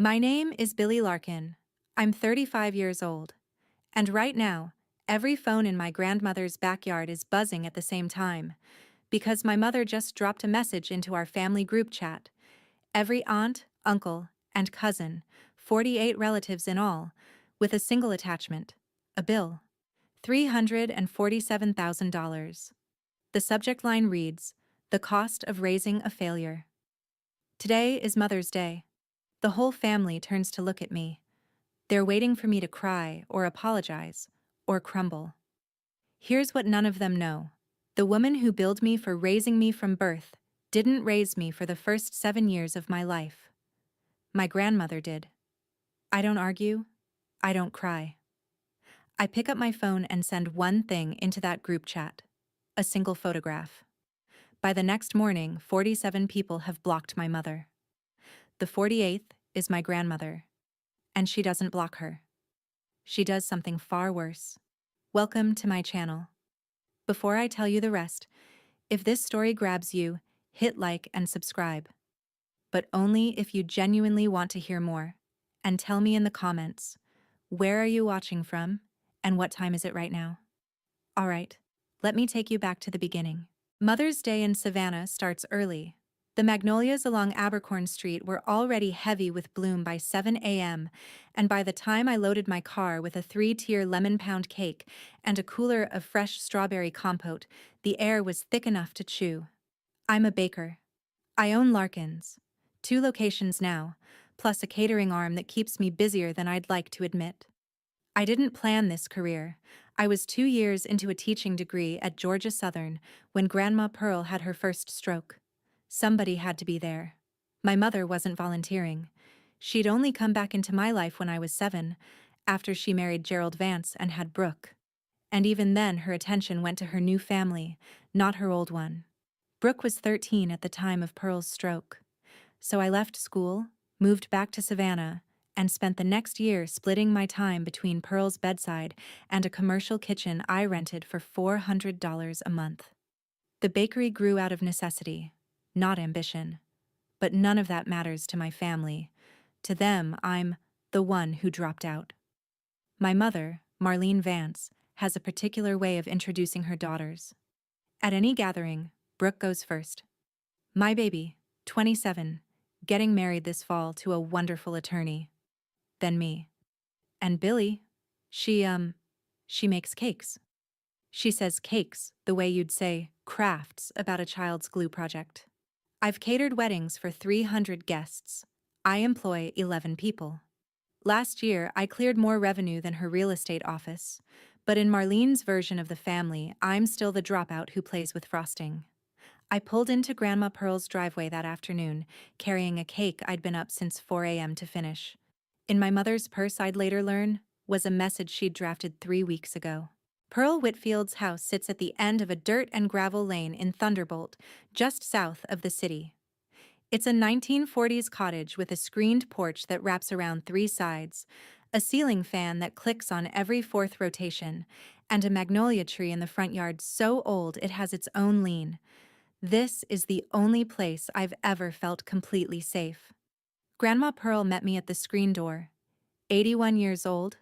My name is Billy Larkin. I'm 35 years old. And right now, every phone in my grandmother's backyard is buzzing at the same time, because my mother just dropped a message into our family group chat. Every aunt, uncle, and cousin, 48 relatives in all, with a single attachment, a bill. $347,000. The subject line reads, "The cost of raising a failure." Today is Mother's Day. The whole family turns to look at me. They're waiting for me to cry or apologize or crumble. Here's what none of them know. The woman who billed me for raising me from birth didn't raise me for the first 7 years of my life. My grandmother did. I don't argue. I don't cry. I pick up my phone and send one thing into that group chat. A single photograph. By the next morning, 47 people have blocked my mother. The 48th is my grandmother. And she doesn't block her. She does something far worse. Welcome to my channel. Before I tell you the rest, if this story grabs you, hit like and subscribe. But only if you genuinely want to hear more. And tell me in the comments, where are you watching from, and what time is it right now? Alright, let me take you back to the beginning. Mother's Day in Savannah starts early. The magnolias along Abercorn Street were already heavy with bloom by 7 a.m., and by the time I loaded my car with a 3-tier lemon pound cake and a cooler of fresh strawberry compote, the air was thick enough to chew. I'm a baker. I own Larkin's. 2 locations now, plus a catering arm that keeps me busier than I'd like to admit. I didn't plan this career. I was 2 years into a teaching degree at Georgia Southern when Grandma Pearl had her first stroke. Somebody had to be there. My mother wasn't volunteering. She'd only come back into my life when I was 7, after she married Gerald Vance and had Brooke. And even then her attention went to her new family, not her old one. Brooke was 13 at the time of Pearl's stroke. So I left school, moved back to Savannah, and spent the next year splitting my time between Pearl's bedside and a commercial kitchen I rented for $400 a month. The bakery grew out of necessity, not ambition. But none of that matters to my family. To them, I'm the one who dropped out. My mother, Marlene Vance, has a particular way of introducing her daughters. At any gathering, Brooke goes first. My baby, 27, getting married this fall to a wonderful attorney. Then me. And Billy, she makes cakes. She says cakes the way you'd say crafts about a child's glue project. I've catered weddings for 300 guests. I employ 11 people. Last year, I cleared more revenue than her real estate office, but in Marlene's version of the family, I'm still the dropout who plays with frosting. I pulled into Grandma Pearl's driveway that afternoon, carrying a cake I'd been up since 4 a.m. to finish. In my mother's purse, I'd later learn, was a message she'd drafted 3 weeks ago. Pearl Whitfield's house sits at the end of a dirt and gravel lane in Thunderbolt, just south of the city. It's a 1940s cottage with a screened porch that wraps around 3 sides, a ceiling fan that clicks on every 4th rotation, and a magnolia tree in the front yard so old it has its own lean. This is the only place I've ever felt completely safe. Grandma Pearl met me at the screen door. 81 years old,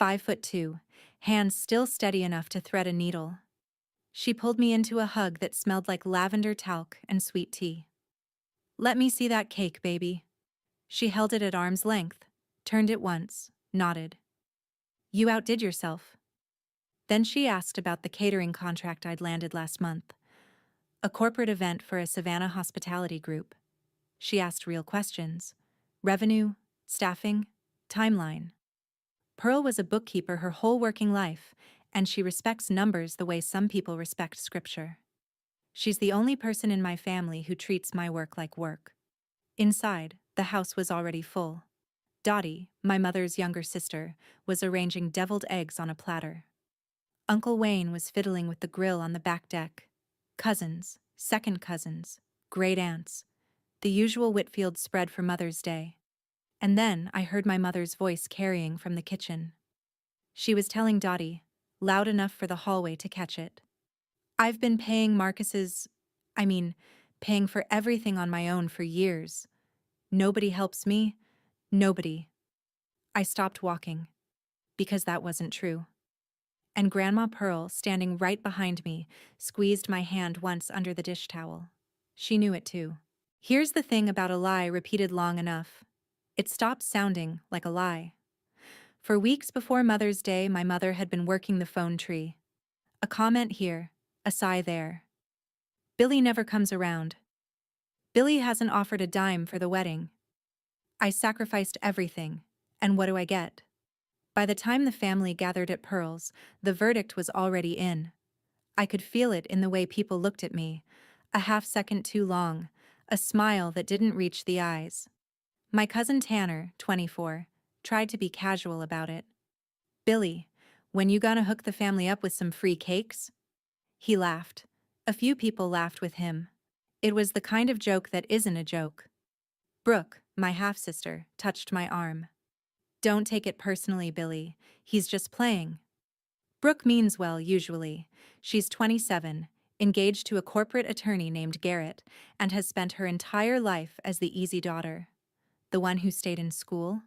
5'2", hands still steady enough to thread a needle. She pulled me into a hug that smelled like lavender talc and sweet tea. "Let me see that cake, baby." She held it at arm's length, turned it once, nodded. "You outdid yourself." Then she asked about the catering contract I'd landed last month. A corporate event for a Savannah hospitality group. She asked real questions. Revenue, staffing, timeline. Pearl was a bookkeeper her whole working life, and she respects numbers the way some people respect scripture. She's the only person in my family who treats my work like work. Inside, the house was already full. Dottie, my mother's younger sister, was arranging deviled eggs on a platter. Uncle Wayne was fiddling with the grill on the back deck. Cousins, second cousins, great aunts. The usual Whitfield spread for Mother's Day. And then I heard my mother's voice carrying from the kitchen. She was telling Dottie, loud enough for the hallway to catch it. "I've been paying paying for everything on my own for years. Nobody helps me, Nobody. I stopped walking, because that wasn't true. And Grandma Pearl, standing right behind me, squeezed my hand once under the dish towel. She knew it too. Here's the thing about a lie repeated long enough. It stops sounding like a lie. For weeks before Mother's Day, my mother had been working the phone tree. A comment here, a sigh there. Billy never comes around. Billy hasn't offered a dime for the wedding. I sacrificed everything, and what do I get? By the time the family gathered at Pearl's, the verdict was already in. I could feel it in the way people looked at me, a half-second too long, a smile that didn't reach the eyes. My cousin Tanner, 24, tried to be casual about it. Billy, when you gonna hook the family up with some free cakes? He laughed. A few people laughed with him. It was the kind of joke that isn't a joke. Brooke, my half-sister, touched my arm. Don't take it personally, Billy. He's just playing. Brooke means well, usually. She's 27, engaged to a corporate attorney named Garrett, and has spent her entire life as the easy daughter. The one who stayed in school,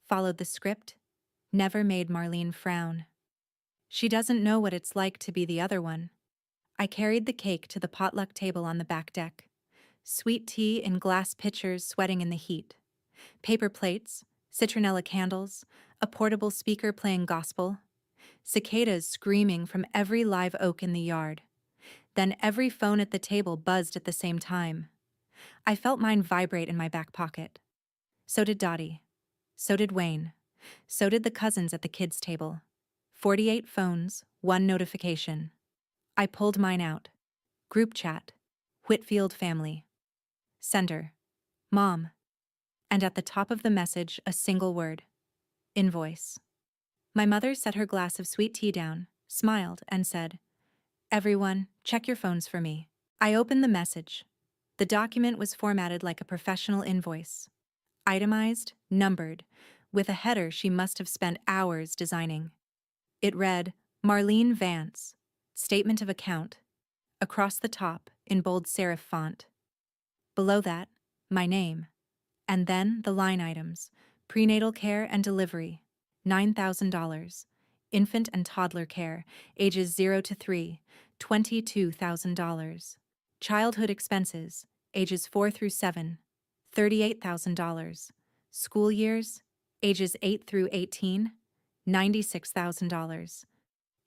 followed the script, never made Marlene frown. She doesn't know what it's like to be the other one. I carried the cake to the potluck table on the back deck. Sweet tea in glass pitchers sweating in the heat. Paper plates, citronella candles, a portable speaker playing gospel. Cicadas screaming from every live oak in the yard. Then every phone at the table buzzed at the same time. I felt mine vibrate in my back pocket. So did Dottie. So did Wayne. So did the cousins at the kids' table. 48 phones, 1 notification. I pulled mine out. Group chat. Whitfield family. Sender. Mom. And at the top of the message, a single word. Invoice. My mother set her glass of sweet tea down, smiled, and said, "Everyone, check your phones for me." I opened the message. The document was formatted like a professional invoice. Itemized, numbered, with a header she must have spent hours designing. It read, Marlene Vance, Statement of Account. Across the top, in bold serif font. Below that, my name. And then the line items: prenatal care and delivery, $9,000. Infant and toddler care, ages 0 to 3, $22,000. Childhood expenses, ages 4 through 7, $38,000. School years, ages 8 through 18, $96,000.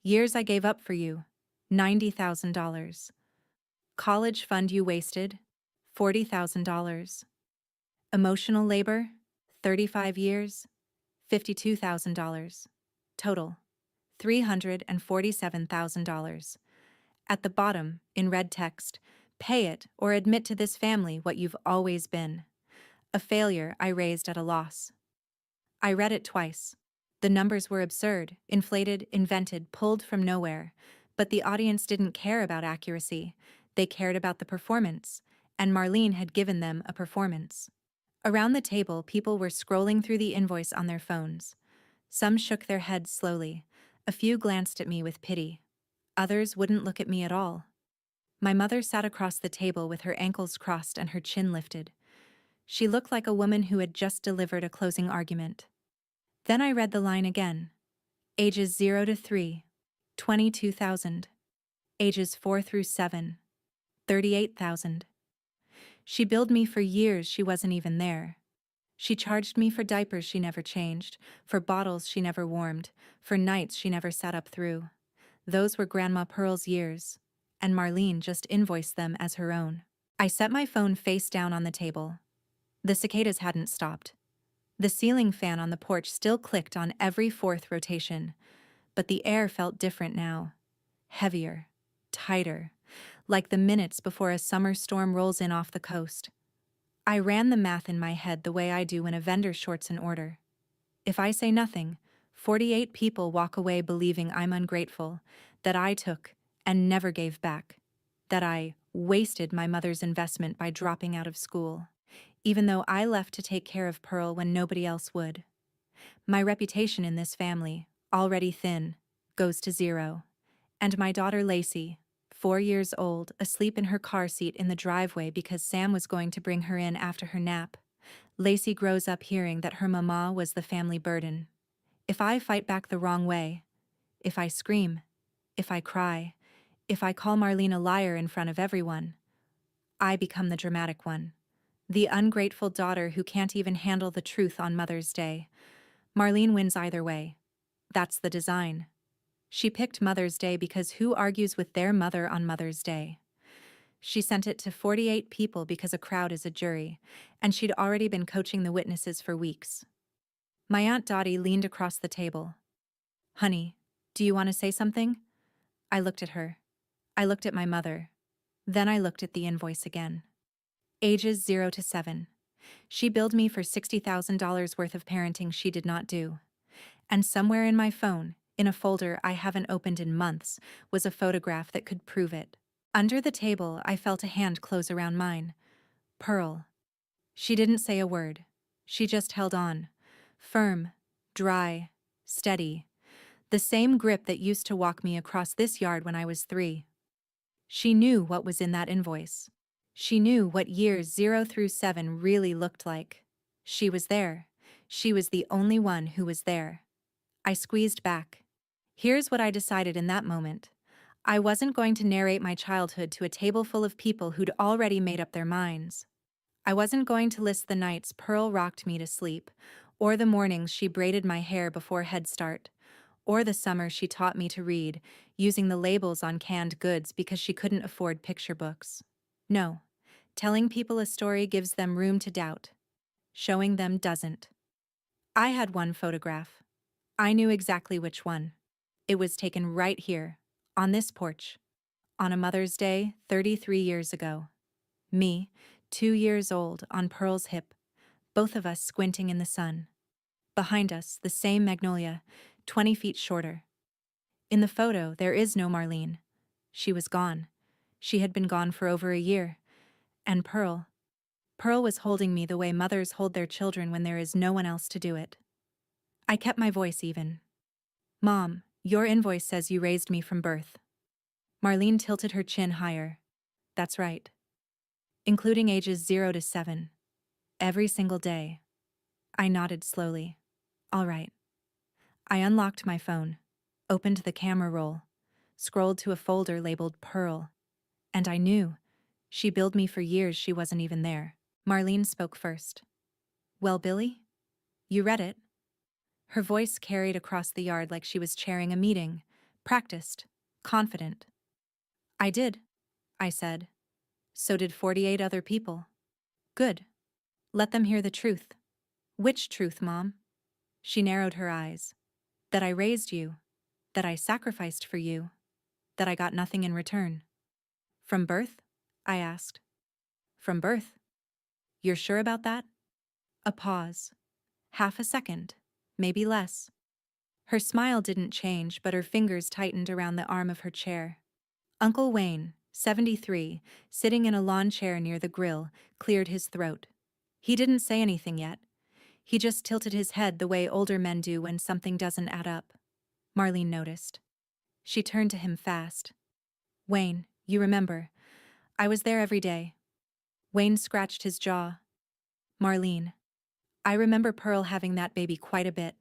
Years I gave up for you, $90,000. College fund you wasted, $40,000. Emotional labor, 35 years, $52,000. Total, $347,000. At the bottom, in red text, pay it or admit to this family what you've always been. A failure I raised at a loss. I read it twice. The numbers were absurd, inflated, invented, pulled from nowhere. But the audience didn't care about accuracy. They cared about the performance, and Marlene had given them a performance. Around the table, people were scrolling through the invoice on their phones. Some shook their heads slowly. A few glanced at me with pity. Others wouldn't look at me at all. My mother sat across the table with her ankles crossed and her chin lifted. She looked like a woman who had just delivered a closing argument. Then I read the line again. Ages 0 to 3, 22,000. Ages 4 through 7, 38,000. She billed me for years she wasn't even there. She charged me for diapers she never changed, for bottles she never warmed, for nights she never sat up through. Those were Grandma Pearl's years, and Marlene just invoiced them as her own. I set my phone face down on the table. The cicadas hadn't stopped. The ceiling fan on the porch still clicked on every fourth rotation, but the air felt different now. Heavier, tighter, like the minutes before a summer storm rolls in off the coast. I ran the math in my head the way I do when a vendor shorts an order. If I say nothing, 48 people walk away believing I'm ungrateful, that I took and never gave back, that I wasted my mother's investment by dropping out of school, even though I left to take care of Pearl when nobody else would. My reputation in this family, already thin, goes to zero. And my daughter Lacey, 4 years old, asleep in her car seat in the driveway because Sam was going to bring her in after her nap, Lacey grows up hearing that her mama was the family burden. If I fight back the wrong way, if I scream, if I cry, if I call Marlene a liar in front of everyone, I become the dramatic one. The ungrateful daughter who can't even handle the truth on Mother's Day. Marlene wins either way. That's the design. She picked Mother's Day because who argues with their mother on Mother's Day? She sent it to 48 people because a crowd is a jury, and she'd already been coaching the witnesses for weeks. My Aunt Dottie leaned across the table. "Honey, do you want to say something?" I looked at her. I looked at my mother. Then I looked at the invoice again. Ages 0 to 7. She billed me for $60,000 worth of parenting she did not do. And somewhere in my phone, in a folder I haven't opened in months, was a photograph that could prove it. Under the table, I felt a hand close around mine. Pearl. She didn't say a word. She just held on. Firm, dry, steady. The same grip that used to walk me across this yard when I was 3. She knew what was in that invoice. She knew what years 0 through 7 really looked like. She was there. She was the only one who was there. I squeezed back. Here's what I decided in that moment. I wasn't going to narrate my childhood to a table full of people who'd already made up their minds. I wasn't going to list the nights Pearl rocked me to sleep, or the mornings she braided my hair before Head Start, or the summer she taught me to read, using the labels on canned goods because she couldn't afford picture books. No, telling people a story gives them room to doubt. Showing them doesn't. I had one photograph. I knew exactly which one. It was taken right here, on this porch, on a Mother's Day 33 years ago. Me, 2 years old, on Pearl's hip, both of us squinting in the sun. Behind us, the same magnolia, 20 feet shorter. In the photo, there is no Marlene. She was gone. She had been gone for over a year. And Pearl was holding me the way mothers hold their children when there is no one else to do it. I kept my voice even. "Mom, your invoice says you raised me from birth." Marlene tilted her chin higher. "That's right. Including ages 0 to 7. Every single day." I nodded slowly. "All right." I unlocked my phone, opened the camera roll, scrolled to a folder labeled Pearl. And I knew. She billed me for years she wasn't even there. Marlene spoke first. "Well, Billy? You read it?" Her voice carried across the yard like she was chairing a meeting, practiced, confident. "I did," I said. "So did 48 other people." "Good. Let them hear the truth." "Which truth, Mom?" She narrowed her eyes. "That I raised you. That I sacrificed for you. That I got nothing in return." "From birth?" I asked. "From birth. You're sure about that?" A pause. Half a second. Maybe less. Her smile didn't change, but her fingers tightened around the arm of her chair. Uncle Wayne, 73, sitting in a lawn chair near the grill, cleared his throat. He didn't say anything yet. He just tilted his head the way older men do when something doesn't add up. Marlene noticed. She turned to him fast. "Wayne, you remember. I was there every day." Wayne scratched his jaw. "Marlene, I remember Pearl having that baby quite a bit."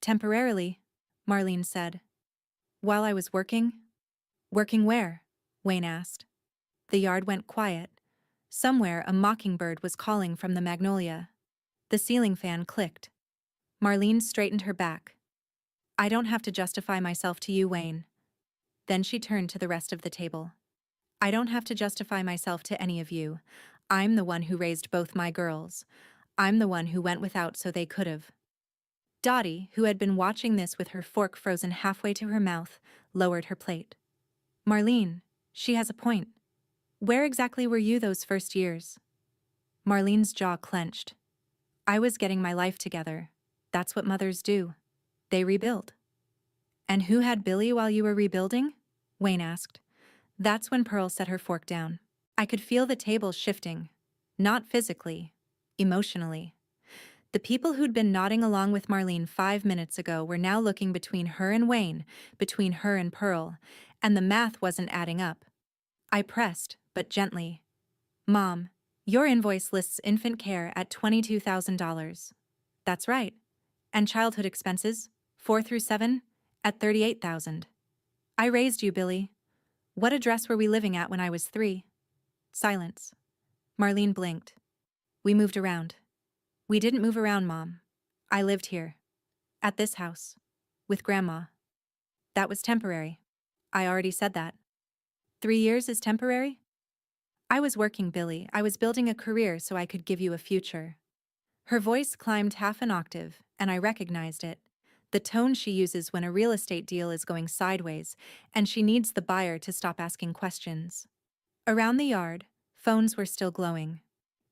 "Temporarily," Marlene said. "While I was working?" "Working where?" Wayne asked. The yard went quiet. Somewhere a mockingbird was calling from the magnolia. The ceiling fan clicked. Marlene straightened her back. "I don't have to justify myself to you, Wayne." Then she turned to the rest of the table. "I don't have to justify myself to any of you. I'm the one who raised both my girls. I'm the one who went without so they could've." Dottie, who had been watching this with her fork frozen halfway to her mouth, lowered her plate. "Marlene, she has a point. Where exactly were you those first years?" Marlene's jaw clenched. "I was getting my life together. That's what mothers do. They rebuild." "And who had Billy while you were rebuilding?" Wayne asked. That's when Pearl set her fork down. I could feel the table shifting. Not physically, emotionally. The people who'd been nodding along with Marlene 5 minutes ago were now looking between her and Wayne, between her and Pearl, and the math wasn't adding up. I pressed, but gently. "Mom, Your invoice lists infant care at $22,000. That's right. And childhood expenses, 4 through 7, at $38,000. I raised you, Billy. What address were we living at when I was 3? Silence. Marlene blinked. We moved around. We didn't move around, Mom. I lived here. At this house. With Grandma. That was temporary. I already said that. 3 years is temporary? I was working, Billy. I was building a career so I could give you a future. Her voice climbed half an octave, and I recognized it. The tone she uses when a real estate deal is going sideways, and she needs the buyer to stop asking questions. Around the yard, phones were still glowing.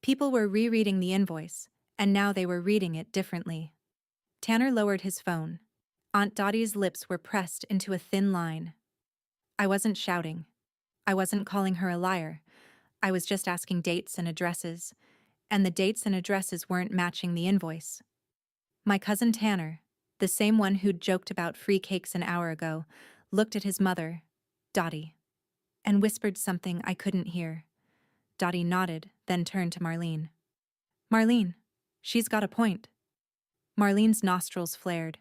People were rereading the invoice, and now they were reading it differently. Tanner lowered his phone. Aunt Dottie's lips were pressed into a thin line. I wasn't shouting. I wasn't calling her a liar. I was just asking dates and addresses, and the dates and addresses weren't matching the invoice. My cousin Tanner, the same one who'd joked about free cakes an hour ago, looked at his mother, Dottie, and whispered something I couldn't hear. Dottie nodded, then turned to Marlene. Marlene, she's got a point. Marlene's nostrils flared.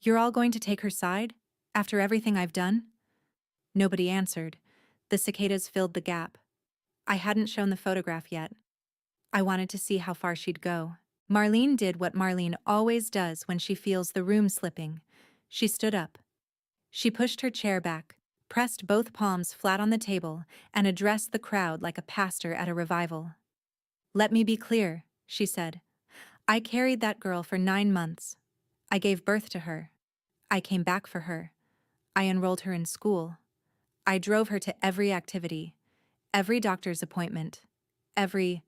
You're all going to take her side? After everything I've done? Nobody answered. The cicadas filled the gap. I hadn't shown the photograph yet. I wanted to see how far she'd go. Marlene did what Marlene always does when she feels the room slipping. She stood up. She pushed her chair back, pressed both palms flat on the table, and addressed the crowd like a pastor at a revival. Let me be clear, she said. I carried that girl for 9 months. I gave birth to her. I came back for her. I enrolled her in school. I drove her to every activity, every doctor's appointment, every...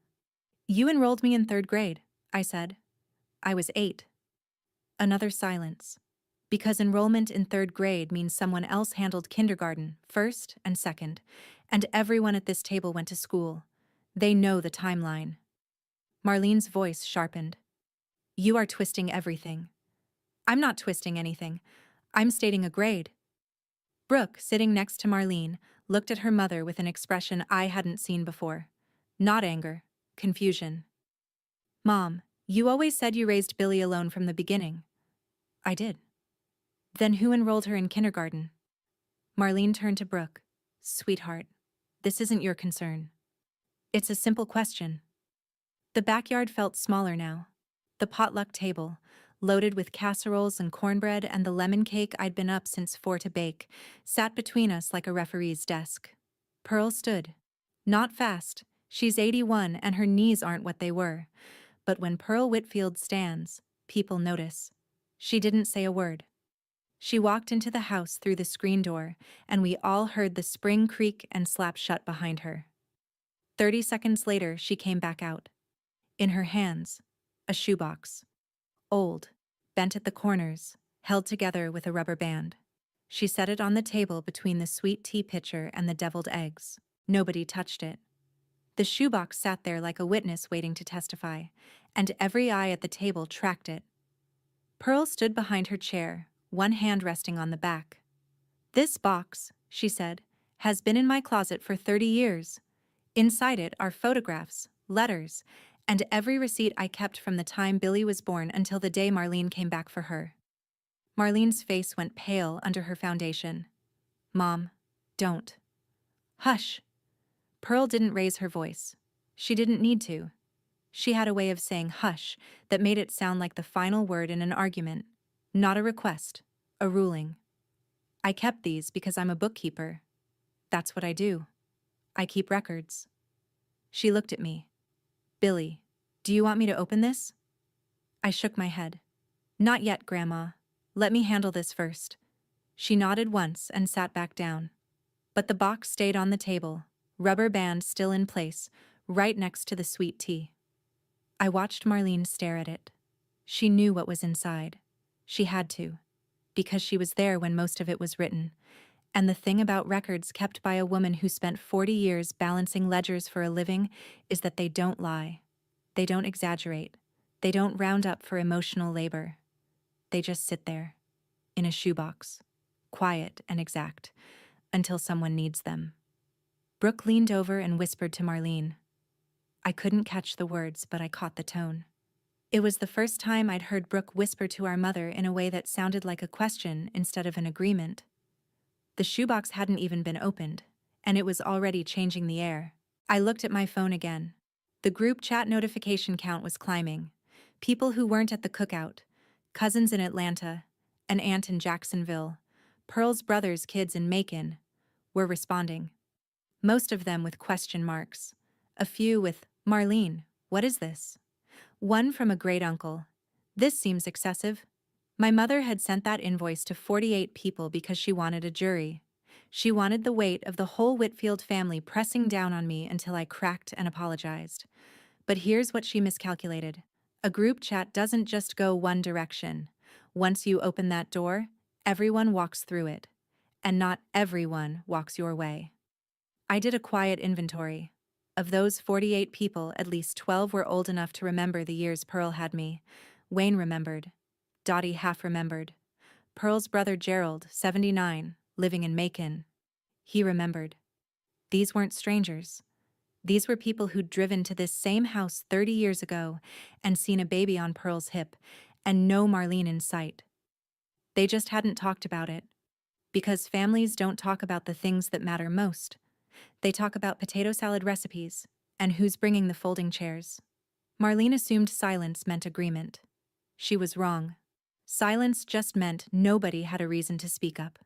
You enrolled me in 3rd grade, I said. I was 8. Another silence. Because enrollment in 3rd grade means someone else handled kindergarten, 1st and 2nd, and everyone at this table went to school. They know the timeline. Marlene's voice sharpened. You are twisting everything. I'm not twisting anything. I'm stating a grade. Brooke, sitting next to Marlene, looked at her mother with an expression I hadn't seen before. Not anger, confusion. Mom, you always said you raised Billy alone from the beginning. I did. Then who enrolled her in kindergarten? Marlene turned to Brooke. Sweetheart, this isn't your concern. It's a simple question. The backyard felt smaller now. The potluck table, loaded with casseroles and cornbread and the lemon cake I'd been up since 4 to bake, sat between us like a referee's desk. Pearl stood. Not fast. She's 81 and her knees aren't what they were. But when Pearl Whitfield stands, people notice. She didn't say a word. She walked into the house through the screen door, and we all heard the spring creak and slap shut behind her. 30 seconds later, she came back out. In her hands, a shoebox. Old, bent at the corners, held together with a rubber band. She set it on the table between the sweet tea pitcher and the deviled eggs. Nobody touched it. The shoebox sat there like a witness waiting to testify, and every eye at the table tracked it. Pearl stood behind her chair, one hand resting on the back. This box, she said, has been in my closet for 30 years. Inside it are photographs, letters, and every receipt I kept from the time Billy was born until the day Marlene came back for her. Marlene's face went pale under her foundation. Mom, don't. Hush. Pearl didn't raise her voice. She didn't need to. She had a way of saying hush that made it sound like the final word in an argument, not a request, a ruling. I kept these because I'm a bookkeeper. That's what I do. I keep records. She looked at me. Billy, do you want me to open this? I shook my head. Not yet, Grandma. Let me handle this first. She nodded once and sat back down. But the box stayed on the table, rubber band still in place, right next to the sweet tea. I watched Marlene stare at it. She knew what was inside. She had to, because she was there when most of it was written. And the thing about records kept by a woman who spent 40 years balancing ledgers for a living is that they don't lie. They don't exaggerate. They don't round up for emotional labor. They just sit there, in a shoebox, quiet and exact, until someone needs them. Brooke leaned over and whispered to Marlene, I couldn't catch the words, but I caught the tone. It was the first time I'd heard Brooke whisper to our mother in a way that sounded like a question instead of an agreement. The shoebox hadn't even been opened, and it was already changing the air. I looked at my phone again. The group chat notification count was climbing. People who weren't at the cookout, cousins in Atlanta, an aunt in Jacksonville, Pearl's brother's kids in Macon, were responding. Most of them with question marks. A few with, "Marlene, what is this?" One from a great uncle. "This seems excessive." My mother had sent that invoice to 48 people because she wanted a jury. She wanted the weight of the whole Whitfield family pressing down on me until I cracked and apologized. But here's what she miscalculated. A group chat doesn't just go one direction. Once you open that door, everyone walks through it. And not everyone walks your way. I did a quiet inventory. Of those 48 people, at least 12 were old enough to remember the years Pearl had me. Wayne remembered. Dottie half remembered. Pearl's brother Gerald, 79, living in Macon. He remembered. These weren't strangers. These were people who'd driven to this same house 30 years ago and seen a baby on Pearl's hip and no Marlene in sight. They just hadn't talked about it. Because families don't talk about the things that matter most. They talk about potato salad recipes and who's bringing the folding chairs. Marlene assumed silence meant agreement. She was wrong. Silence just meant nobody had a reason to speak up.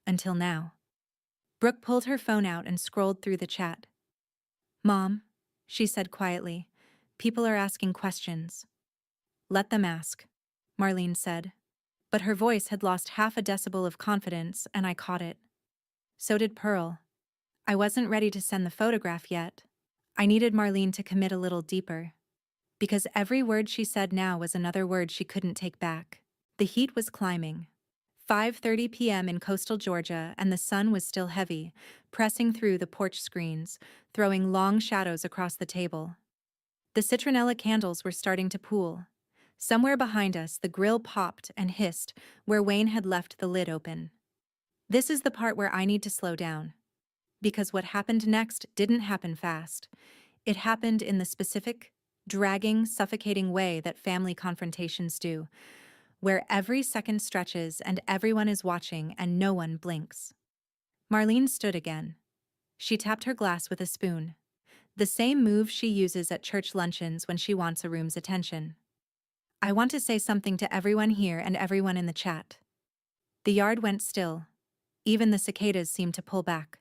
Until now. Brooke pulled her phone out and scrolled through the chat. "Mom," she said quietly, "people are asking questions." "Let them ask," Marlene said. But her voice had lost half a decibel of confidence, and I caught it. So did Pearl. I wasn't ready to send the photograph yet. I needed Marlene to commit a little deeper. Because every word she said now was another word she couldn't take back. The heat was climbing. 5:30 p.m. in coastal Georgia, and the sun was still heavy, pressing through the porch screens, throwing long shadows across the table. The citronella candles were starting to pool. Somewhere behind us, the grill popped and hissed where Wayne had left the lid open. This is the part where I need to slow down. Because what happened next didn't happen fast. It happened in the specific, dragging, suffocating way that family confrontations do, where every second stretches and everyone is watching and no one blinks. Marlene stood again. She tapped her glass with a spoon. The same move she uses at church luncheons when she wants a room's attention. "I want to say something to everyone here and everyone in the chat." The yard went still. Even the cicadas seemed to pull back.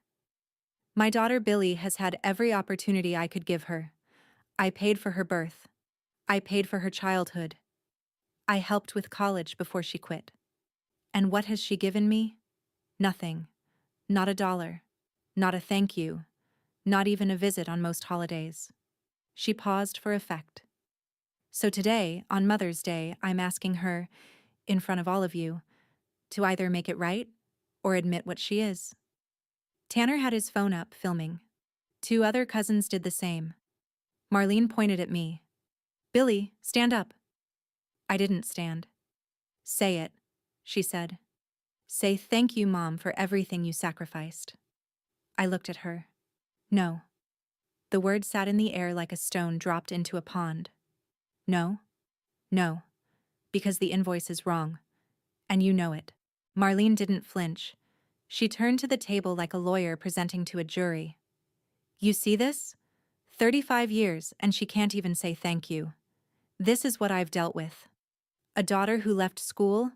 My daughter Billy has had every opportunity I could give her. I paid for her birth. I paid for her childhood. I helped with college before she quit. And what has she given me? Nothing. Not a dollar. Not a thank you. Not even a visit on most holidays. She paused for effect. So today, on Mother's Day, I'm asking her, in front of all of you, to either make it right or admit what she is. Tanner had his phone up, filming. 2 other cousins did the same. Marlene pointed at me. "Billy, stand up." I didn't stand. "Say it," she said. "Say thank you, Mom, for everything you sacrificed." I looked at her. No. The word sat in the air like a stone dropped into a pond. No. No. Because the invoice is wrong. And you know it. Marlene didn't flinch. She turned to the table like a lawyer presenting to a jury. "You see this? 35 years, and she can't even say thank you. This is what I've dealt with. A daughter who left school,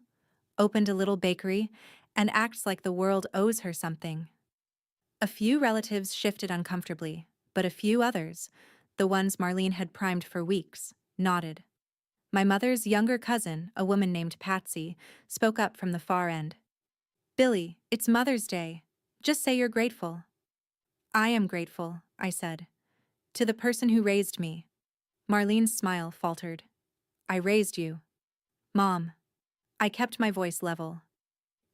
opened a little bakery, and acts like the world owes her something." A few relatives shifted uncomfortably, but a few others, the ones Marlene had primed for weeks, nodded. My mother's younger cousin, a woman named Patsy, spoke up from the far end. "Billy, it's Mother's Day. Just say you're grateful." "I am grateful," I said. "To the person who raised me." Marlene's smile faltered. "I raised you." "Mom." I kept my voice level.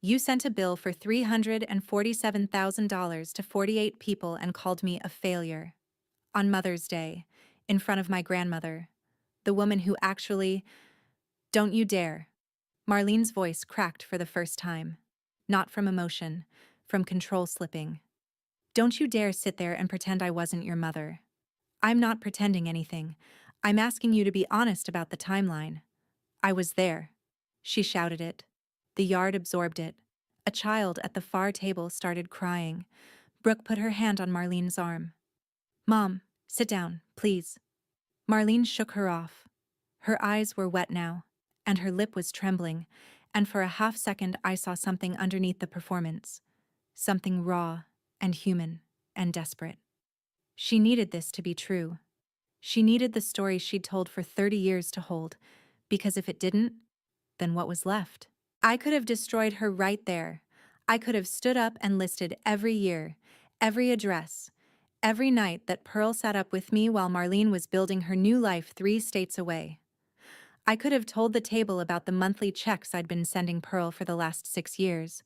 "You sent a bill for $347,000 to 48 people and called me a failure. On Mother's Day, in front of my grandmother, the woman who actually— Don't you dare." Marlene's voice cracked for the first time. Not from emotion, from control slipping. "Don't you dare sit there and pretend I wasn't your mother. I'm not pretending anything. I'm asking you to be honest about the timeline. I was there. She shouted it. The yard absorbed it. A child at the far table started crying. Brooke put her hand on Marlene's arm. Mom, sit down, please. Marlene shook her off. Her eyes were wet now, and her lip was trembling, and for a half second I saw something underneath the performance. Something raw, and human, and desperate. She needed this to be true. She needed the story she'd told for 30 years to hold, because if it didn't, then what was left? I could have destroyed her right there. I could have stood up and listed every year, every address, every night that Pearl sat up with me while Marlene was building her new life 3 states away. I could have told the table about the monthly checks I'd been sending Pearl for the last 6 years,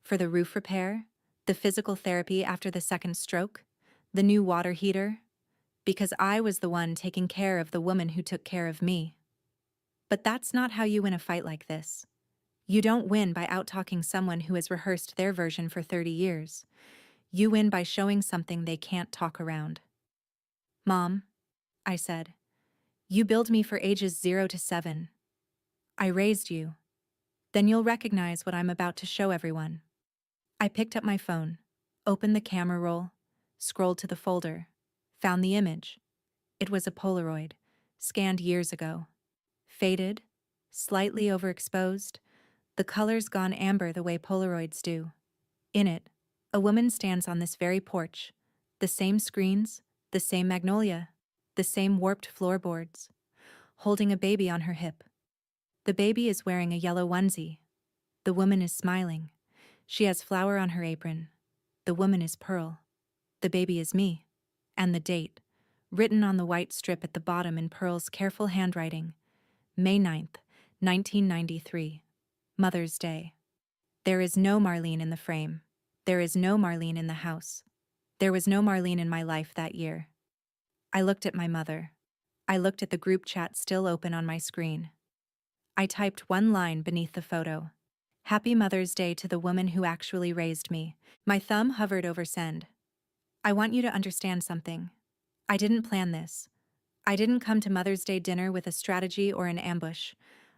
for the roof repair, the physical therapy after the second stroke, the new water heater, because I was the one taking care of the woman who took care of me. But that's not how you win a fight like this. You don't win by out-talking someone who has rehearsed their version for 30 years. You win by showing something they can't talk around. Mom, I said, you billed me for ages 0 to 7. I raised you. Then you'll recognize what I'm about to show everyone. I picked up my phone, opened the camera roll, scrolled to the folder, found the image. It was a Polaroid, scanned years ago. Faded, slightly overexposed, the colors gone amber the way Polaroids do. In it, a woman stands on this very porch, the same screens, the same magnolia, the same warped floorboards, holding a baby on her hip. The baby is wearing a yellow onesie. The woman is smiling. She has flour on her apron. The woman is Pearl. The baby is me. And the date, written on the white strip at the bottom in Pearl's careful handwriting, May 9th, 1993, Mother's Day. There is no Marlene in the frame. There is no Marlene in the house. There was no Marlene in my life that year. I looked at my mother. I looked at the group chat still open on my screen. I typed one line beneath the photo. Happy Mother's Day to the woman who actually raised me. My thumb hovered over send. I want you to understand something. I didn't plan this. I didn't come to Mother's Day dinner with a strategy or an ambush.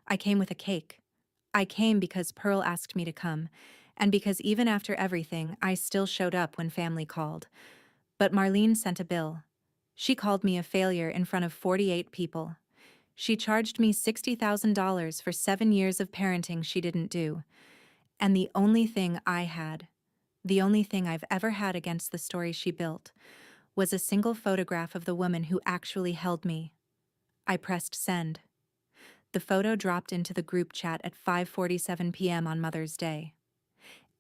I came with a cake. I came because Pearl asked me to come, and because even after everything, I still showed up when family called. But Marlene sent a bill. She called me a failure in front of 48 people. She charged me $60,000 for 7 years of parenting she didn't do. And the only thing I had, the only thing I've ever had against the story she built, was a single photograph of the woman who actually held me. I pressed send. The photo dropped into the group chat at 5:47 p.m. on Mother's Day.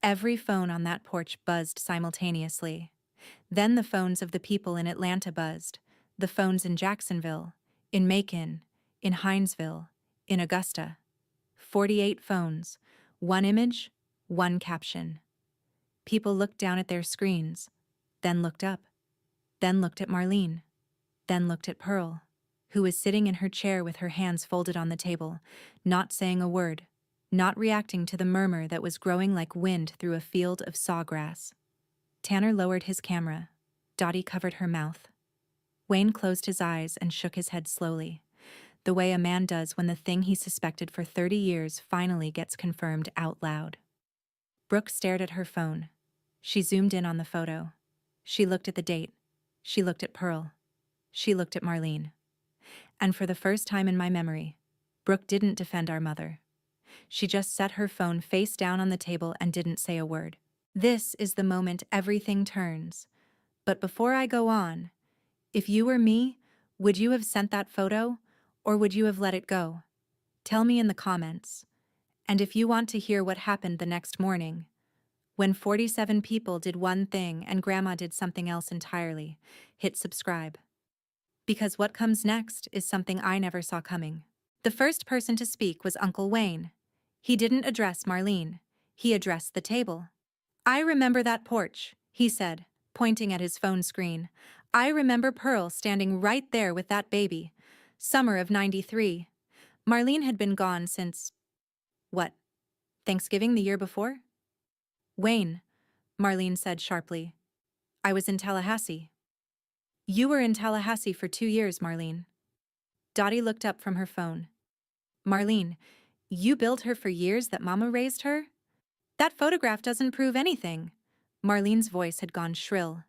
Every phone on that porch buzzed simultaneously. Then the phones of the people in Atlanta buzzed, the phones in Jacksonville, in Macon, in Hinesville, in Augusta. 48 phones, one image, one caption. People looked down at their screens, then looked up, then looked at Marlene, then looked at Pearl, who was sitting in her chair with her hands folded on the table, not saying a word, not reacting to the murmur that was growing like wind through a field of sawgrass. Tanner lowered his camera. Dottie covered her mouth. Wayne closed his eyes and shook his head slowly, the way a man does when the thing he suspected for 30 years finally gets confirmed out loud. Brooke stared at her phone. She zoomed in on the photo. She looked at the date. She looked at Pearl. She looked at Marlene. And for the first time in my memory, Brooke didn't defend our mother. She just set her phone face down on the table and didn't say a word. This is the moment everything turns. But before I go on, if you were me, would you have sent that photo, or would you have let it go? Tell me in the comments. And if you want to hear what happened the next morning, when 47 people did one thing and Grandma did something else entirely, hit subscribe. Because what comes next is something I never saw coming. The first person to speak was Uncle Wayne. He didn't address Marlene. He addressed the table. I remember that porch, he said, pointing at his phone screen. I remember Pearl standing right there with that baby. Summer of '93. Marlene had been gone since... what? Thanksgiving the year before? Wayne, Marlene said sharply. I was in Tallahassee. You were in Tallahassee for 2 years, Marlene. Dottie looked up from her phone. Marlene, you billed her for years that Mama raised her? That photograph doesn't prove anything. Marlene's voice had gone shrill.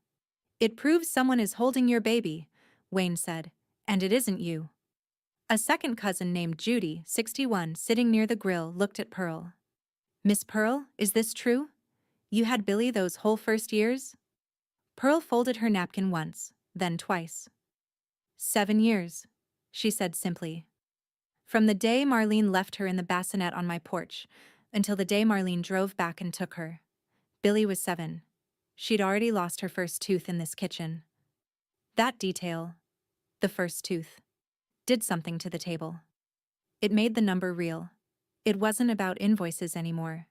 It proves someone is holding your baby, Wayne said, and it isn't you. A second cousin named Judy, 61, sitting near the grill, looked at Pearl. Miss Pearl, is this true? You had Billy those whole first years? Pearl folded her napkin once, then twice. 7 years, she said simply. From the day Marlene left her in the bassinet on my porch, until the day Marlene drove back and took her. Billy was 7. She'd already lost her first tooth in this kitchen. That detail, the first tooth, did something to the table. It made the number real. It wasn't about invoices anymore.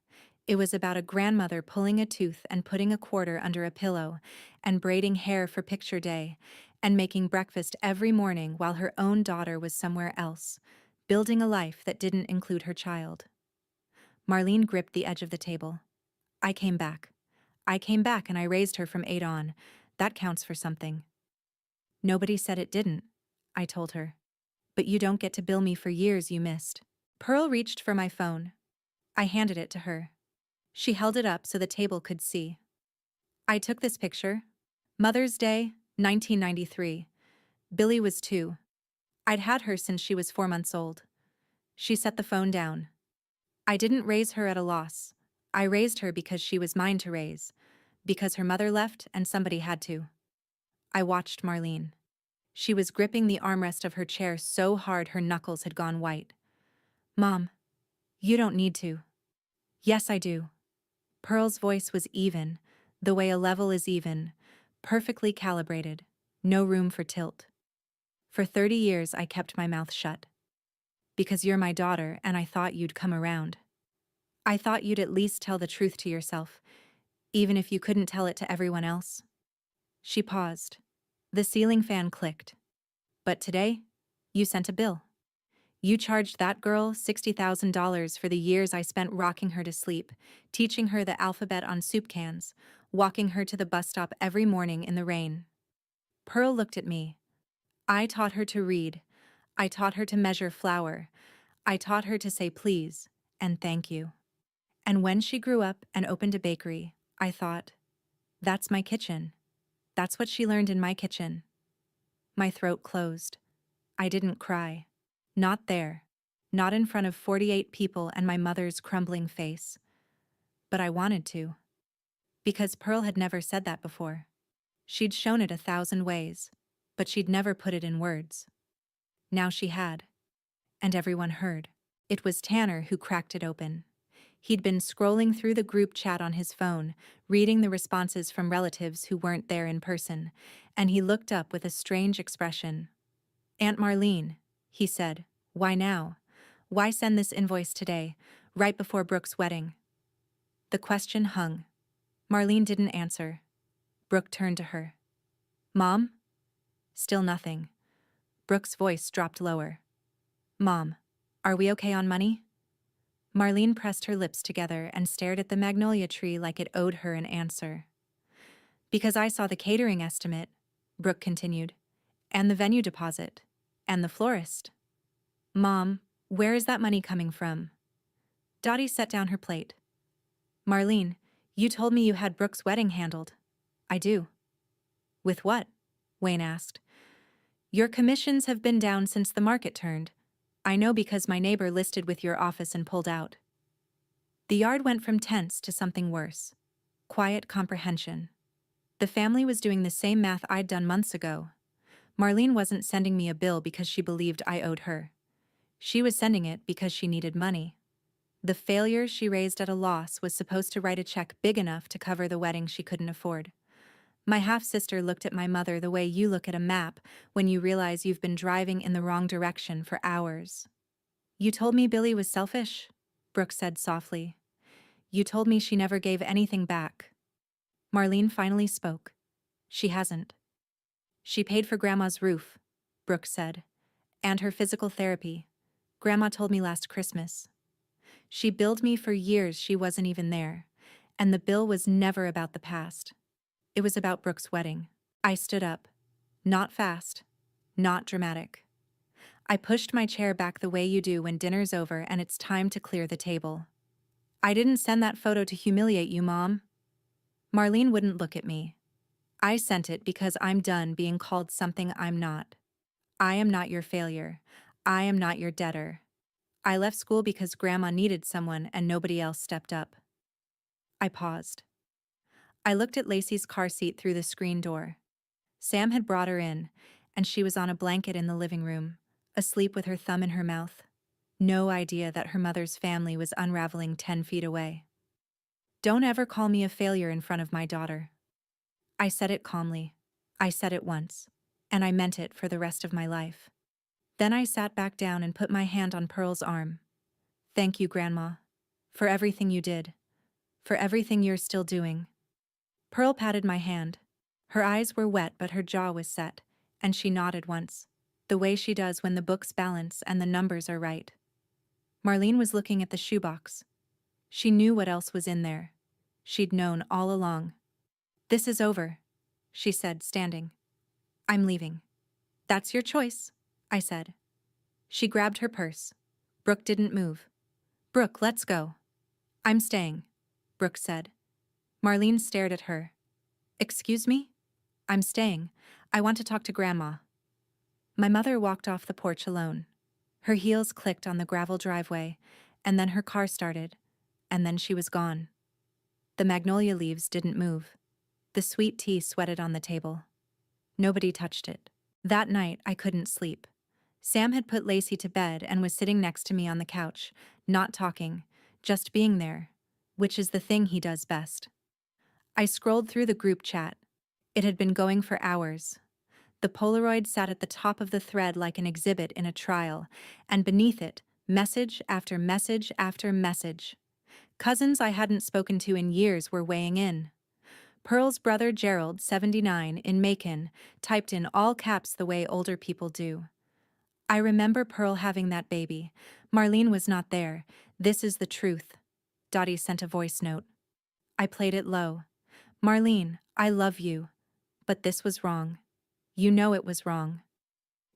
It was about a grandmother pulling a tooth and putting a quarter under a pillow, and braiding hair for picture day, and making breakfast every morning while her own daughter was somewhere else, building a life that didn't include her child. Marlene gripped the edge of the table. I came back. I came back and I raised her from 8 on. That counts for something. Nobody said it didn't, I told her. But you don't get to bill me for years you missed. Pearl reached for my phone. I handed it to her. She held it up so the table could see. I took this picture. Mother's Day, 1993. Billy was 2. I'd had her since she was 4 months old. She set the phone down. I didn't raise her at a loss. I raised her because she was mine to raise, because her mother left and somebody had to. I watched Marlene. She was gripping the armrest of her chair so hard her knuckles had gone white. Mom, you don't need to. Yes, I do. Pearl's voice was even, the way a level is even, perfectly calibrated, no room for tilt. For 30 years I kept my mouth shut. Because you're my daughter and I thought you'd come around. I thought you'd at least tell the truth to yourself, even if you couldn't tell it to everyone else. She paused. The ceiling fan clicked. But today, you sent a bill. You charged that girl $60,000 for the years I spent rocking her to sleep, teaching her the alphabet on soup cans, walking her to the bus stop every morning in the rain. Pearl looked at me. I taught her to read. I taught her to measure flour. I taught her to say please and thank you. And when she grew up and opened a bakery, I thought, that's my kitchen. That's what she learned in my kitchen. My throat closed. I didn't cry. Not there. Not in front of 48 people and my mother's crumbling face. But I wanted to. Because Pearl had never said that before. She'd shown it 1,000 ways, but she'd never put it in words. Now she had. And everyone heard. It was Tanner who cracked it open. He'd been scrolling through the group chat on his phone, reading the responses from relatives who weren't there in person, and he looked up with a strange expression. Aunt Marlene, he said, why now? Why send this invoice today, right before Brooke's wedding? The question hung. Marlene didn't answer. Brooke turned to her. Mom? Still nothing. Brooke's voice dropped lower. Mom, are we okay on money? Marlene pressed her lips together and stared at the magnolia tree like it owed her an answer. Because I saw the catering estimate, Brooke continued, and the venue deposit, and the florist. Mom, where is that money coming from? Dottie set down her plate. Marlene, you told me you had Brooke's wedding handled. I do. With what? Wayne asked. Your commissions have been down since the market turned. I know because my neighbor listed with your office and pulled out. The yard went from tense to something worse. Quiet comprehension. The family was doing the same math I'd done months ago. Marlene wasn't sending me a bill because she believed I owed her. She was sending it because she needed money. The failure she raised at a loss was supposed to write a check big enough to cover the wedding she couldn't afford. My half-sister looked at my mother the way you look at a map when you realize you've been driving in the wrong direction for hours. You told me Billy was selfish, Brooke said softly. You told me she never gave anything back. Marlene finally spoke. She hasn't. She paid for Grandma's roof, Brooke said, and her physical therapy. Grandma told me last Christmas. She billed me for years she wasn't even there, and the bill was never about the past. It was about Brooke's wedding. I stood up. Not fast. Not dramatic. I pushed my chair back the way you do when dinner's over and it's time to clear the table. I didn't send that photo to humiliate you, Mom. Marlene wouldn't look at me. I sent it because I'm done being called something I'm not. I am not your failure. I am not your debtor. I left school because Grandma needed someone and nobody else stepped up. I paused. I looked at Lacey's car seat through the screen door. Sam had brought her in, and she was on a blanket in the living room, asleep with her thumb in her mouth. No idea that her mother's family was unraveling 10 feet away. Don't ever call me a failure in front of my daughter. I said it calmly. I said it once, and I meant it for the rest of my life. Then I sat back down and put my hand on Pearl's arm. Thank you, Grandma, for everything you did, for everything you're still doing. Pearl patted my hand. Her eyes were wet but her jaw was set, and she nodded once, the way she does when the books balance and the numbers are right. Marlene was looking at the shoebox. She knew what else was in there. She'd known all along. This is over, she said, standing. I'm leaving. That's your choice, I said. She grabbed her purse. Brooke didn't move. Brooke, let's go. I'm staying, Brooke said. Marlene stared at her. Excuse me? I'm staying. I want to talk to Grandma. My mother walked off the porch alone. Her heels clicked on the gravel driveway, and then her car started, and then she was gone. The magnolia leaves didn't move. The sweet tea sweated on the table. Nobody touched it. That night, I couldn't sleep. Sam had put Lacey to bed and was sitting next to me on the couch, not talking, just being there, which is the thing he does best. I scrolled through the group chat. It had been going for hours. The Polaroid sat at the top of the thread like an exhibit in a trial, and beneath it, message after message after message. Cousins I hadn't spoken to in years were weighing in. Pearl's brother Gerald, 79, in Macon, typed in all caps the way older people do. I remember Pearl having that baby. Marlene was not there. This is the truth. Dottie sent a voice note. I played it low. Marlene, I love you. But this was wrong. You know it was wrong.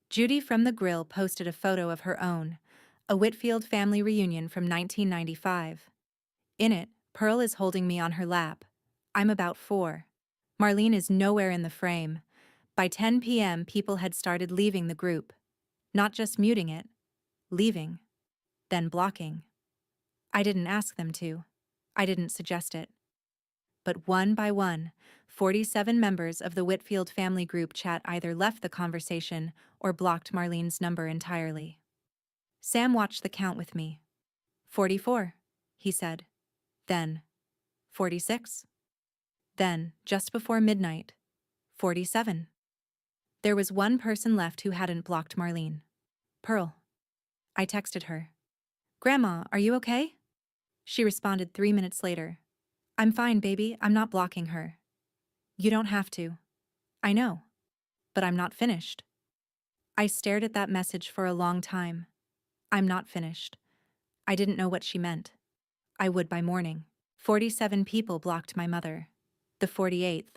Judy from the Grill posted a photo of her own, a Whitfield family reunion from 1995. In it, Pearl is holding me on her lap. I'm about 4. Marlene is nowhere in the frame. By 10 p.m., people had started leaving the group. Not just muting it, leaving, then blocking. I didn't ask them to. I didn't suggest it. But one by one, 47 members of the Whitfield family group chat either left the conversation or blocked Marlene's number entirely. Sam watched the count with me. 44, he said. Then, 46. Then, just before midnight, 47. There was one person left who hadn't blocked Marlene. Pearl. I texted her. Grandma, are you okay? She responded 3 minutes later. I'm fine, baby, I'm not blocking her. You don't have to. I know. But I'm not finished. I stared at that message for a long time. I'm not finished. I didn't know what she meant. I would by morning. 47 people blocked my mother. The 48th,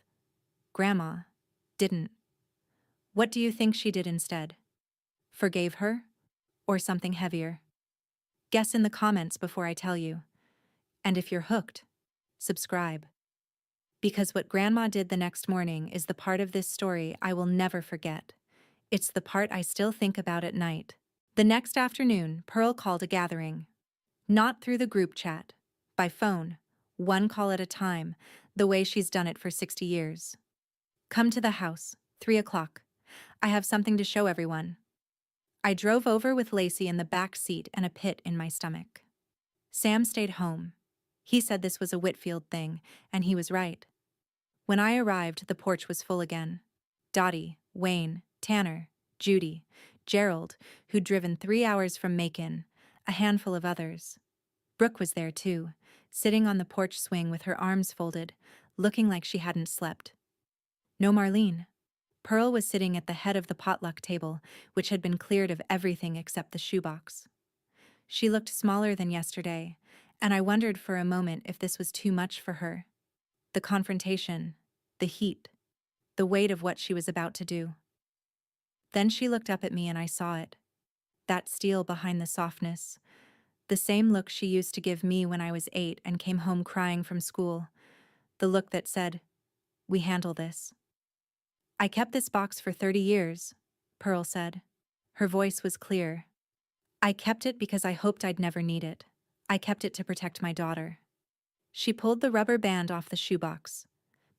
Grandma, didn't. What do you think she did instead? Forgave her? Or something heavier? Guess in the comments before I tell you. And if you're hooked, subscribe. Because what Grandma did the next morning is the part of this story I will never forget. It's the part I still think about at night. The next afternoon, Pearl called a gathering. Not through the group chat. By phone. One call at a time, the way she's done it for 60 years. Come to the house, 3 o'clock. I have something to show everyone. I drove over with Lacey in the back seat and a pit in my stomach. Sam stayed home. He said this was a Whitfield thing, and he was right. When I arrived, the porch was full again. Dottie, Wayne, Tanner, Judy, Gerald, who'd driven 3 hours from Macon, a handful of others. Brooke was there too, sitting on the porch swing with her arms folded, looking like she hadn't slept. No Marlene. Pearl was sitting at the head of the potluck table, which had been cleared of everything except the shoebox. She looked smaller than yesterday, and I wondered for a moment if this was too much for her. The confrontation, the heat, the weight of what she was about to do. Then she looked up at me and I saw it. That steel behind the softness. The same look she used to give me when I was 8 and came home crying from school. The look that said, "We handle this." "I kept this box for 30 years, Pearl said. Her voice was clear. "I kept it because I hoped I'd never need it. I kept it to protect my daughter." She pulled the rubber band off the shoebox.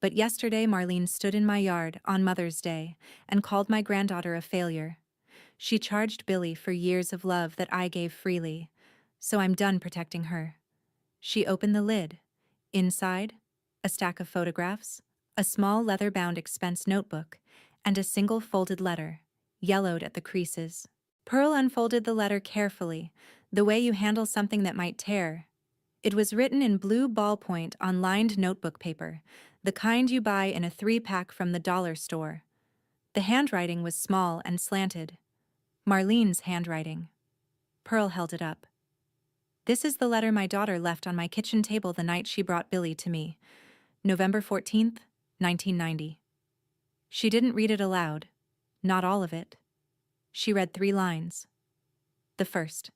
"But yesterday Marlene stood in my yard on Mother's Day and called my granddaughter a failure. She charged Billy for years of love that I gave freely, so I'm done protecting her." She opened the lid. Inside, a stack of photographs, a small leather-bound expense notebook, and a single folded letter, yellowed at the creases. Pearl unfolded the letter carefully, the way you handle something that might tear. It was written in blue ballpoint on lined notebook paper, the kind you buy in a 3-pack from the dollar store. The handwriting was small and slanted. Marlene's handwriting. Pearl held it up. "This is the letter my daughter left on my kitchen table the night she brought Billy to me. November 14th, 1990. She didn't read it aloud. Not all of it. She read 3 lines. The first: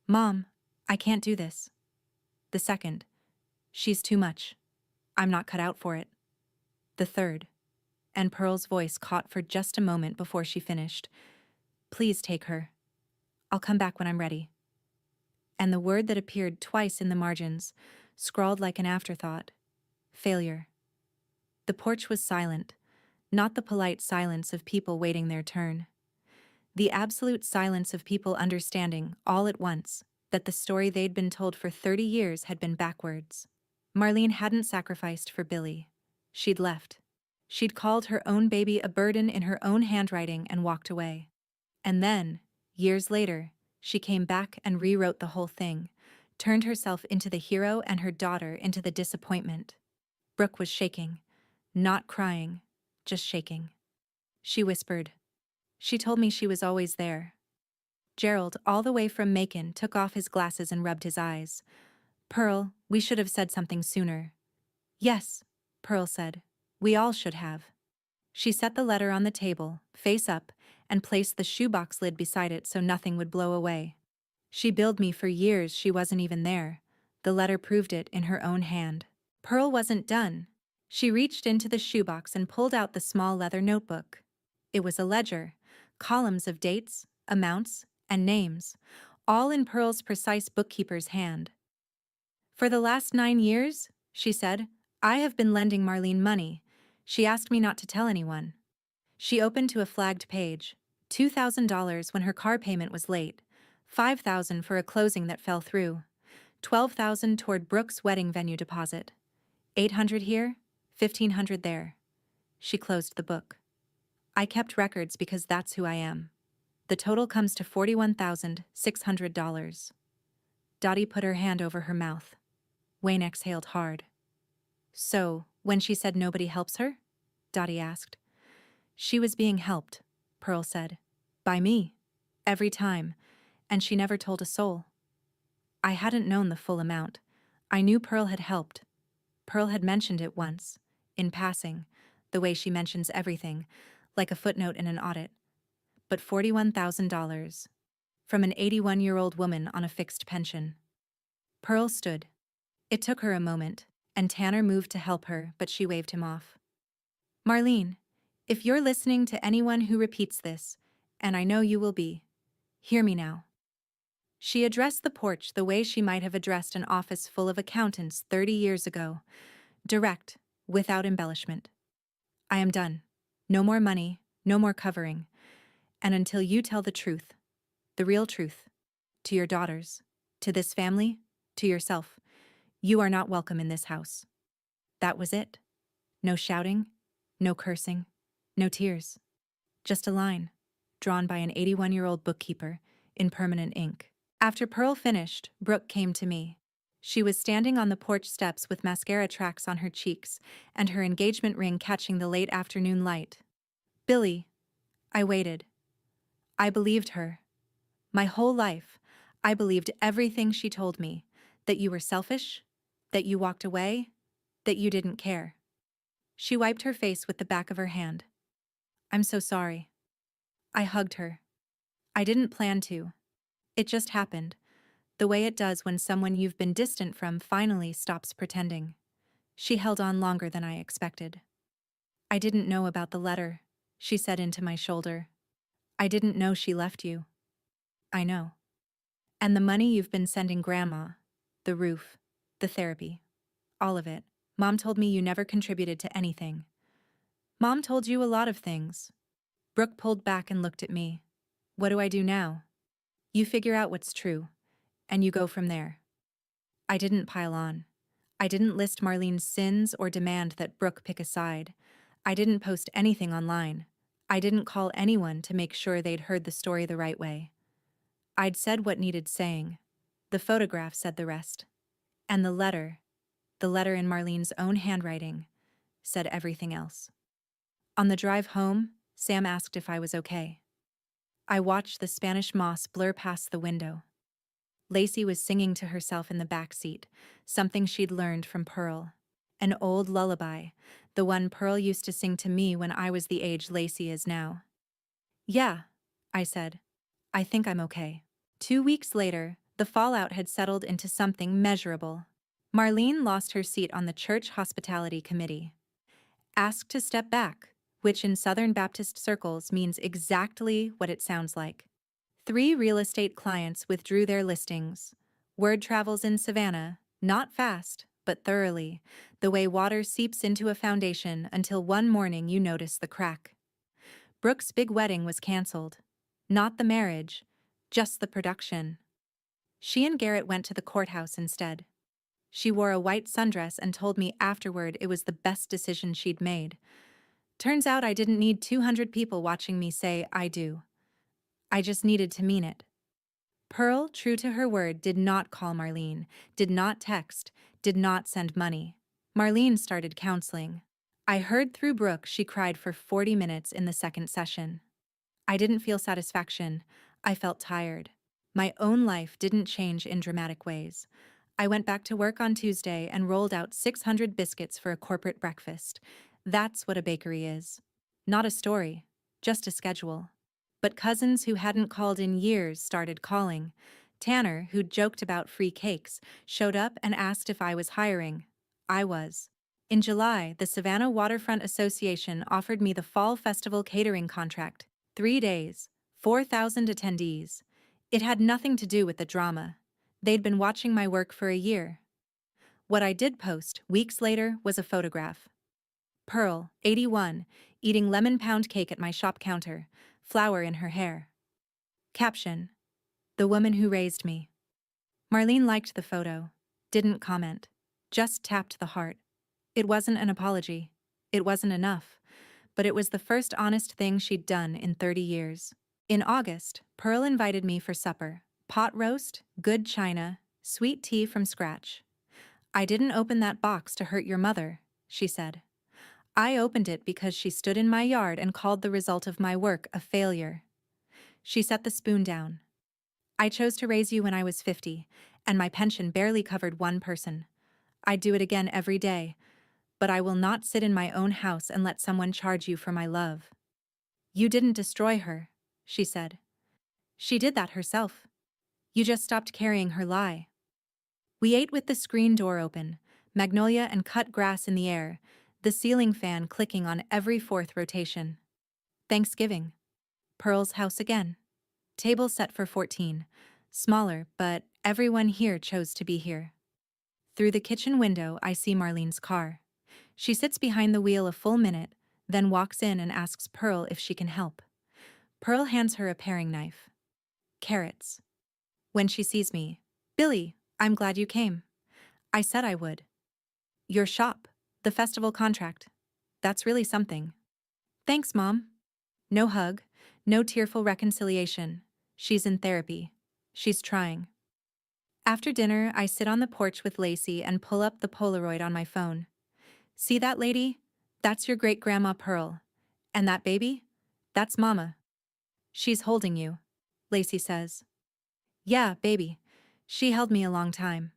"Mom, I can't do this." The second: "She's too much. I'm not cut out for it." The third, and Pearl's voice caught for just a moment before she finished: "Please take her. I'll come back when I'm ready." And the word that appeared twice in the margins, scrawled like an afterthought: failure. The porch was silent, not the polite silence of people waiting their turn. The absolute silence of people understanding, all at once, that the story they'd been told for 30 years had been backwards. Marlene hadn't sacrificed for Billy. She'd left. She'd called her own baby a burden in her own handwriting and walked away. And then, years later, she came back and rewrote the whole thing, turned herself into the hero and her daughter into the disappointment. Brooke was shaking, not crying, just shaking. She whispered. "She told me she was always there." Gerald, all the way from Macon, took off his glasses and rubbed his eyes. "Pearl, we should have said something sooner." "Yes," Pearl said. "We all should have." She set the letter on the table, face up, and placed the shoebox lid beside it so nothing would blow away. "She billed me for years she wasn't even there." The letter proved it in her own hand. Pearl wasn't done. She reached into the shoebox and pulled out the small leather notebook. It was a ledger, columns of dates, amounts, and names, all in Pearl's precise bookkeeper's hand. "For the last 9 years," she said, "I have been lending Marlene money. She asked me not to tell anyone." She opened to a flagged page. $2,000 when her car payment was late, $5,000 for a closing that fell through, $12,000 toward Brooke's wedding venue deposit. 800 here, 1,500 there. She closed the book. "I kept records because that's who I am. The total comes to $41,600. Dottie put her hand over her mouth. Wayne exhaled hard. "So, when she said nobody helps her?" Dottie asked. "She was being helped," Pearl said. "By me. Every time. And she never told a soul." I hadn't known the full amount. I knew Pearl had helped. Pearl had mentioned it once, in passing, the way she mentions everything, like a footnote in an audit. But $41,000. From an 81-year-old woman on a fixed pension. Pearl stood. It took her a moment, and Tanner moved to help her, but she waved him off. "Marlene, if you're listening to anyone who repeats this, and I know you will be, hear me now." She addressed the porch the way she might have addressed an office full of accountants 30 years ago, direct, without embellishment. "I am done. No more money, no more covering. And until you tell the truth, the real truth, to your daughters, to this family, to yourself, you are not welcome in this house." That was it. No shouting, no cursing, no tears. Just a line, drawn by an 81-year-old bookkeeper, in permanent ink. After Pearl finished, Brooke came to me. She was standing on the porch steps with mascara tracks on her cheeks and her engagement ring catching the late afternoon light. "Billy." I waited. I believed her. My whole life, I believed everything she told me, that you were selfish, that you walked away, that you didn't care. She wiped her face with the back of her hand. "I'm so sorry." I hugged her. I didn't plan to. It just happened, the way it does when someone you've been distant from finally stops pretending. She held on longer than I expected. I didn't know about the letter, she said into my shoulder. I didn't know she left you. I know. And the money you've been sending Grandma, the roof, the therapy, all of it. Mom told me you never contributed to anything. Mom told you a lot of things. Brooke pulled back and looked at me. What do I do now? You figure out what's true, and you go from there. I didn't pile on. I didn't list Marlene's sins or demand that Brooke pick a side. I didn't post anything online. I didn't call anyone to make sure they'd heard the story the right way. I'd said what needed saying. The photograph said the rest. And the letter in Marlene's own handwriting, said everything else. On the drive home, Sam asked if I was okay. I watched the Spanish moss blur past the window. Lacey was singing to herself in the back seat, something she'd learned from Pearl. An old lullaby, the one Pearl used to sing to me when I was the age Lacey is now. Yeah, I said. I think I'm okay. 2 weeks later, the fallout had settled into something measurable. Marlene lost her seat on the church hospitality committee. Asked to step back, which in Southern Baptist circles means exactly what it sounds like. 3 real estate clients withdrew their listings. Word travels in Savannah, not fast, but thoroughly, the way water seeps into a foundation until one morning you notice the crack. Brooke's big wedding was canceled. Not the marriage, just the production. She and Garrett went to the courthouse instead. She wore a white sundress and told me afterward it was the best decision she'd made. Turns out I didn't need 200 people watching me say I do. I just needed to mean it. Pearl, true to her word, did not call Marlene, did not text, did not send money. Marlene started counseling. I heard through Brooke she cried for 40 minutes in the second session. I didn't feel satisfaction. I felt tired. My own life didn't change in dramatic ways. I went back to work on Tuesday and rolled out 600 biscuits for a corporate breakfast. That's what a bakery is. Not a story, just a schedule. But cousins who hadn't called in years started calling. Tanner, who'd joked about free cakes, showed up and asked if I was hiring. I was. In July, the Savannah Waterfront Association offered me the Fall Festival catering contract. 3 days, 4,000 attendees. It had nothing to do with the drama. They'd been watching my work for a year. What I did post, weeks later, was a photograph. Pearl, 81, eating lemon pound cake at my shop counter, flower in her hair. Caption: The woman who raised me. Marlene liked the photo, didn't comment, just tapped the heart. It wasn't an apology. It wasn't enough. But it was the first honest thing she'd done in 30 years. In August, Pearl invited me for supper. Pot roast, good china, sweet tea from scratch. I didn't open that box to hurt your mother, she said. I opened it because she stood in my yard and called the result of my work a failure. She set the spoon down. I chose to raise you when I was 50, and my pension barely covered one person. I'd do it again every day, but I will not sit in my own house and let someone charge you for my love. You didn't destroy her, she said. She did that herself. You just stopped carrying her lie. We ate with the screen door open, magnolia and cut grass in the air, the ceiling fan clicking on every 4th rotation. Thanksgiving. Pearl's house again. Table set for 14. Smaller, but everyone here chose to be here. Through the kitchen window, I see Marlene's car. She sits behind the wheel a full minute, then walks in and asks Pearl if she can help. Pearl hands her a paring knife. Carrots. When she sees me, Billy, I'm glad you came. I said I would. Your shop, the festival contract. That's really something. Thanks, Mom. No hug, no tearful reconciliation. She's in therapy. She's trying. After dinner, I sit on the porch with Lacey and pull up the Polaroid on my phone. See that lady? That's your great-grandma Pearl. And that baby? That's Mama. She's holding you, Lacey says. Yeah, baby. She held me a long time.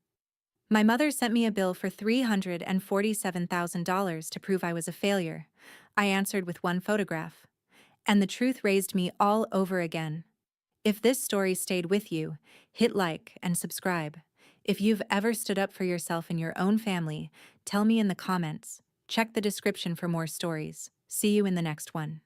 My mother sent me a bill for $347,000 to prove I was a failure. I answered with one photograph. And the truth raised me all over again. If this story stayed with you, hit like and subscribe. If you've ever stood up for yourself and your own family, tell me in the comments. Check the description for more stories. See you in the next one.